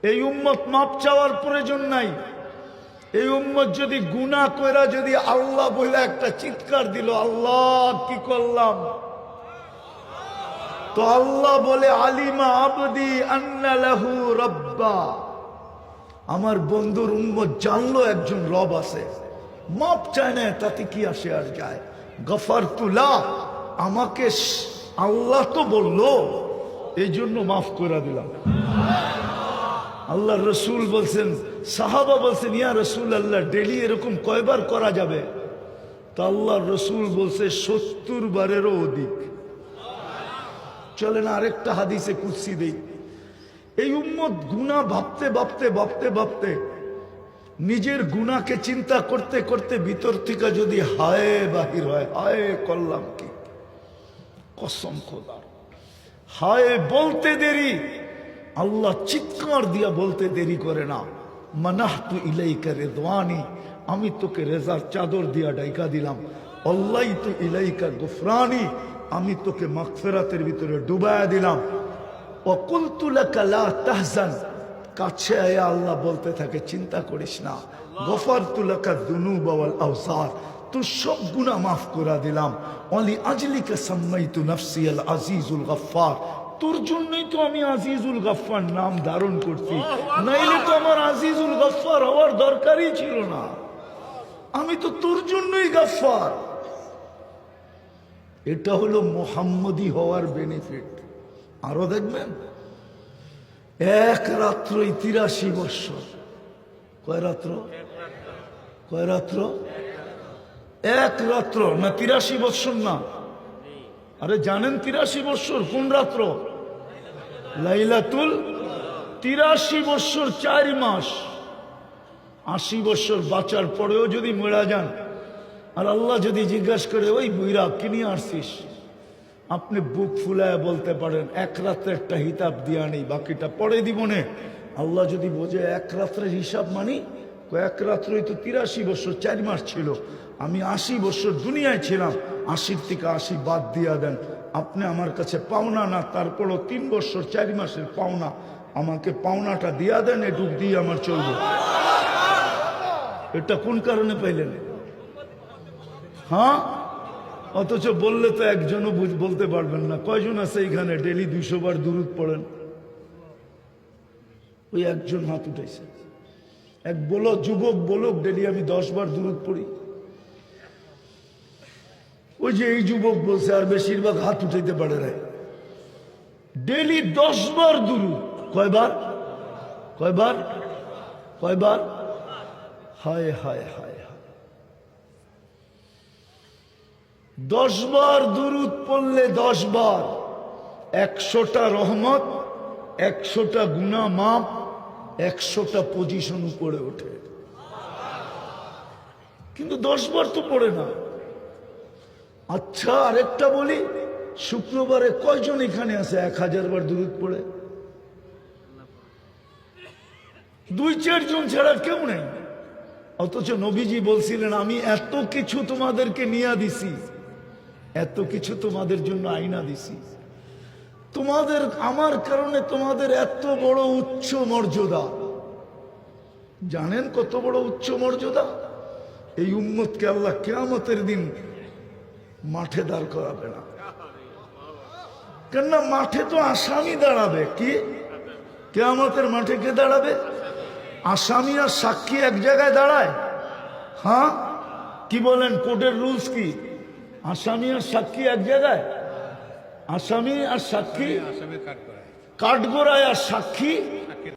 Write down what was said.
এই উম্মত মাপ চাওয়ার প্রয়োজন নাই। এই উম্মত যদি গুনাহ কইরা যদি আল্লাহ বলে একটা চিৎকার দিল, আল্লাহ কি করলাম, তো আল্লাহ বলে আলিমা আবদি আন্না লাহু রাব্বা, আমার বন্ধুর উম্মত জানলো একজন রব আছে। মাপ চায় না, তাতে কি আসে আর যায়। গফারতু লা, আমাকে আল্লাহ তো বললো, এই জন্য মাফ করে দিলাম। আল্লাহ রসুল বলছেন, সাহাবা বলছেন, ইয়া রসুল আল্লাহ ডেলি এরকম কয়বার করা যাবে? তো আল্লাহ রসুল বলছে 70 বারেরও অধিক। চলেন আরেকটা হাদিসে কুদসি দেই। এই উম্মত গুনাহ ভাবতে ভাবতে ভাবতে ভাবতে নিজের গুনাহকে চিন্তা করতে করতে ভিতর থেকে যদি হায় বাহির হয়, হায় করলাম কি, কসম খোদার, হায় বলতে দেরি, আল্লাহ চিৎকার দিয়া বলতে দেরি করে না, মানাহতু ইলাইকা রিদওয়ানি, আমি তোকে রেজার চাদর দিয়া ডাইকা দিলাম, আল্লাহতু ইলাইকা গুফরানি, আমি তোকে মাগফিরাতের ভিতরে ডুবায়া দিলাম, ওয়া কুলতু লাকা লা তাহজান, কাছে আয়া আল্লাহ বলতে থাকে চিন্তা করিস না, গফারতু লাকা যুনুবা ওয়াল আওসার, তোর সব গুনাহ মাফ করে দিলাম, ওয়ালি আজলিকা সাম্মাইতু নাফসি আল আজিজুল গফফার, তোর জন্যই তো আমি আজিজুল গফফার নাম ধারণ করছি, নাইলে তো আমার আজিজুল গফফার হওয়ার দরকারই ছিল না, আমি তো তোর জন্যই গফফার। এটা হলো মুহাম্মদী হওয়ার বেনিফিট। আরো দেখবেন, এক রাত্রই 83 বৎসর। কয় রাত্র? কয় রাত্র? এক রাত্র না, 83 বৎসর না। আরে জানেন 83 বৎসর কোন রাত্র? লাইলাতুল 83 বৎসর 4 মাস। 80 বৎসর বাঁচার পরেও যদি মরা যান, আর আল্লাহ যদি জিজ্ঞাসা করে, ওই বুইরা কি নিয়ে আসছিস, আপনি বুক ফুলায় বলতে পারেন এক রাত্রে একটা হিসাব দিয়া নেই, বাকিটা পরে দিব নে। আল্লাহ যদি বোঝে এক রাত্রের হিসাব মানি, এক রাত্রই তো 83 বৎসর 4 মাস ছিল, আমি 80 বৎসর দুনিয়ায় ছিলাম, 80 থেকে 80 বাদ দিয়া দেন, আপনি আমার কাছে পাওনা না, তারপরও 3 বৎসর 4 মাসের পাওনা, আমাকে পাওনাটা দিয়া দেন, এটুক দিয়ে আমার চলবে। এটা কোন কারণে পাইলেন? হ্যাঁ, অথচ বললে তো একজনও বলতে পারবেন না। কয়জন আছে এখানে ডেলি 200 বার দুরূদ পড়েন? ওই একজন হাত উঠেছে। এক বলো যুবক বলুক, ডেলি আমি 10 বার দুরূদ পড়ি। ওই যে এই যুবক বলছে, আর বেশিরভাগ হাত উঠাইতে পারে না। ডেলি 10 বার দুরূদ। কয়বার? কয়বার? কয়বার? হায় হায় হায়, 10 বার দুরূদ পড়লে 10 বার 100টা রহমত, 100টা গুনাহ মাপ, 100টা পজিশন উপরে ওঠে। কিন্তু 10 বার তো পড়ে না। আচ্ছা আরেকটা বলি, শুক্রবারে কয়জন এখানে আছে 1000 বার দুরূদ পড়ে? 2-4 জন ছাড়া কেউ নেই। অথচ নবীজি বলছিলেন, আমি এত কিছু তোমাদেরকে নিয়ে দিছি, এত কিছু তোমাদের জন্য আইনা দিছি, তোমাদের আমার কারণে তোমাদের এত বড় উচ্চ মর্যাদা। জানেন কত বড় উচ্চ মর্যাদা? এই উম্মতকে আল্লাহ কিয়ামতের দিন মাঠে দাঁড় করাবে না। কেননা মাঠে তো আসামি দাঁড়াবে। কি কিয়ামতের মাঠে কে দাঁড়াবে? আসামি আর সাক্ষী এক জায়গায় দাঁড়ায়? হ্যাঁ, কি বলেন? কোর্টের রুলস কি? আসামি আর সাক্ষী এক জায়গায়? আসামি আর সাক্ষী কাঠগড়ায়, আর সাক্ষী